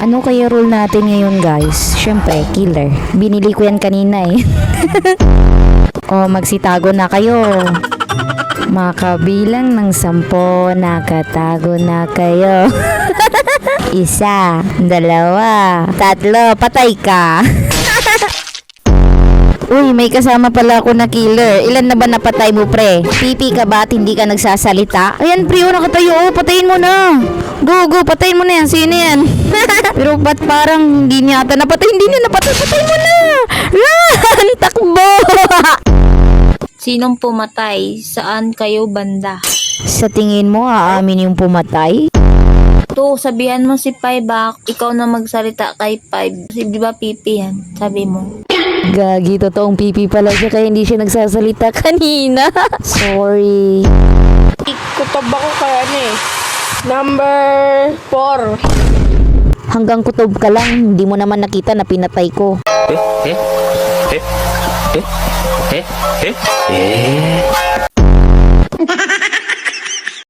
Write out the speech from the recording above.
Ano kaya rule natin ngayon guys? Syempre, killer. Binili ko yan kanina eh. O, magsitago na kayo. Makabilang ng 10, nakatago na kayo. 1, 2, 3, patay ka. Uy, may kasama pala ako na killer. Ilan na ba napatay mo, pre? Pipi ka ba at hindi ka nagsasalita? Ayan, pre, nakatayo. Oh, patayin mo na. Go, patayin mo na yan. Sino yan? Pero ba't parang hindi niya ata napatay? Hindi niya napatay. Patayin mo na. Run! Takbo! Sinong pumatay? Saan kayo banda? Sa tingin mo, aamin yung pumatay? To, sabihan mo si Pai bak. Ikaw na magsalita kay Pai. Di ba pipi yan? Sabi mo. Gagi, totoong pipi pala siya kaya hindi siya nagsasalita kanina. Sorry. Kutob ako kay ano eh. Number 4. Hanggang kutob ka lang, hindi mo naman nakita na pinatay ko.